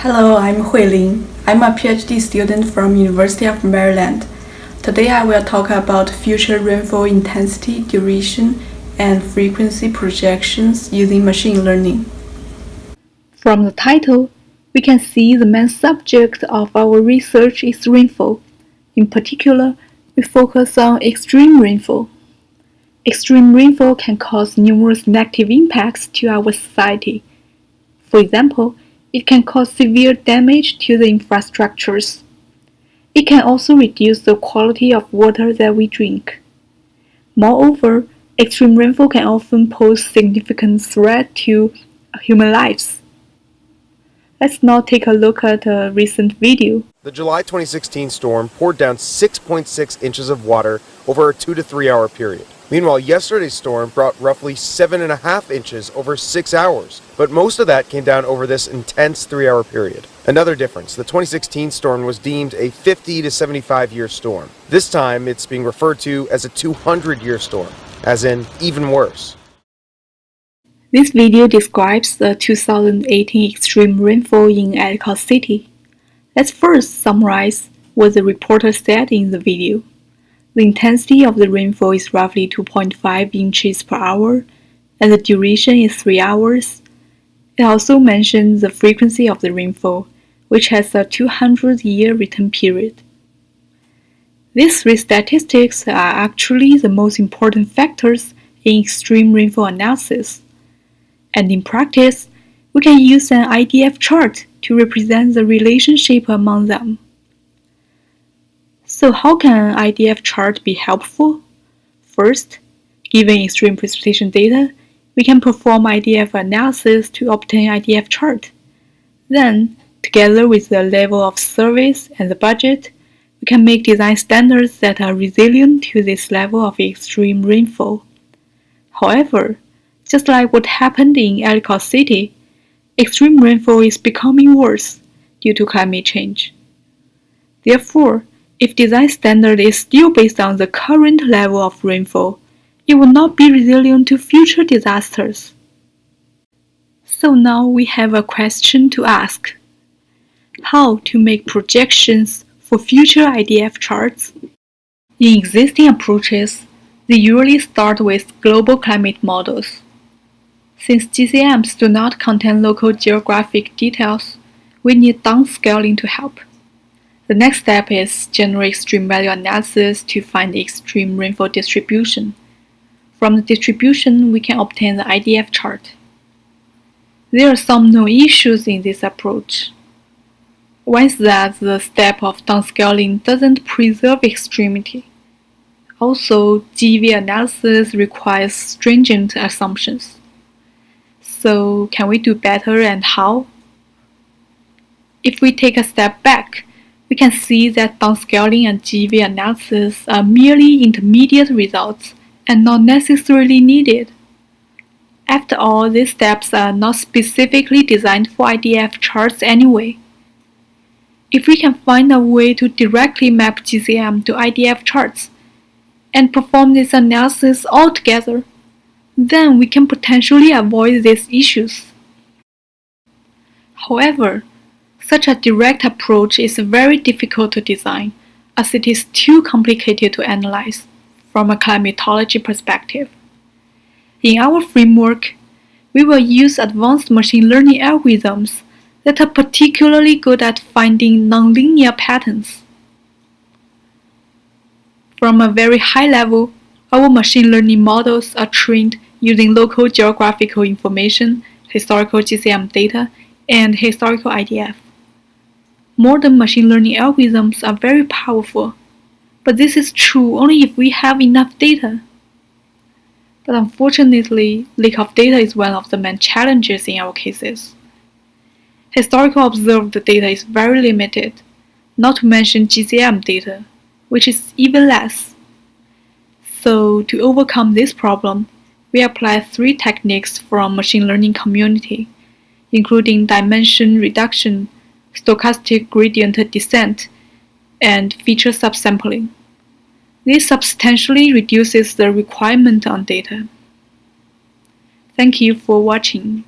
Hello, I'm Huiling. I'm a PhD student from University of Maryland. Today I will talk about future rainfall intensity, duration, and frequency projections using machine learning. From the title, we can see the main subject of our research is rainfall. In particular, we focus on extreme rainfall. Extreme rainfall can cause numerous negative impacts to our society. For example, it can cause severe damage to the infrastructures. It can also reduce the quality of water that we drink. Moreover, extreme rainfall can often pose significant threat to human lives. Let's now take a look at a recent video. The July 2016 storm poured down 6.6 inches of water over a 2 to 3 hour period. Meanwhile, yesterday's storm brought roughly 7.5 inches over 6 hours, but most of that came down over this intense 3-hour period. Another difference, the 2016 storm was deemed a 50 to 75 year storm. This time, it's being referred to as a 200-year storm, as in even worse. This video describes the 2018 extreme rainfall in Ellicott City. Let's first summarize what the reporter said in the video. The intensity of the rainfall is roughly 2.5 inches per hour, and the duration is 3 hours. It also mentions the frequency of the rainfall, which has a 200-year return period. These three statistics are actually the most important factors in extreme rainfall analysis. And in practice, we can use an IDF chart to represent the relationship among them. So how can an IDF chart be helpful? First, given extreme precipitation data, we can perform IDF analysis to obtain IDF chart. Then, together with the level of service and the budget, we can make design standards that are resilient to this level of extreme rainfall. However, just like what happened in Ellicott City, extreme rainfall is becoming worse due to climate change. Therefore, if design standard is still based on the current level of rainfall, it will not be resilient to future disasters. So now we have a question to ask. How to make projections for future IDF charts? In existing approaches, they usually start with global climate models. Since GCMs do not contain local geographic details, we need downscaling to help. The next step is generate extreme value analysis to find the extreme rainfall distribution. From the distribution, we can obtain the IDF chart. There are some known issues in this approach. One is that the step of downscaling doesn't preserve extremity. Also, GV analysis requires stringent assumptions. So, can we do better and how? If we take a step back, we can see that downscaling and GV analysis are merely intermediate results and not necessarily needed. After all, these steps are not specifically designed for IDF charts anyway. If we can find a way to directly map GCM to IDF charts and perform this analysis altogether, then we can potentially avoid these issues. However, such a direct approach is very difficult to design, as it is too complicated to analyze from a climatology perspective. In our framework, we will use advanced machine learning algorithms that are particularly good at finding nonlinear patterns. From a very high level, our machine learning models are trained using local geographical information, historical GCM data, and historical IDF. Modern machine learning algorithms are very powerful, but this is true only if we have enough data. But unfortunately, lack of data is one of the main challenges in our cases. Historical observed data is very limited, not to mention GCM data, which is even less. So, to overcome this problem, we apply 3 techniques from machine learning community, including dimension reduction, stochastic gradient descent, and feature subsampling. This substantially reduces the requirement on data. Thank you for watching.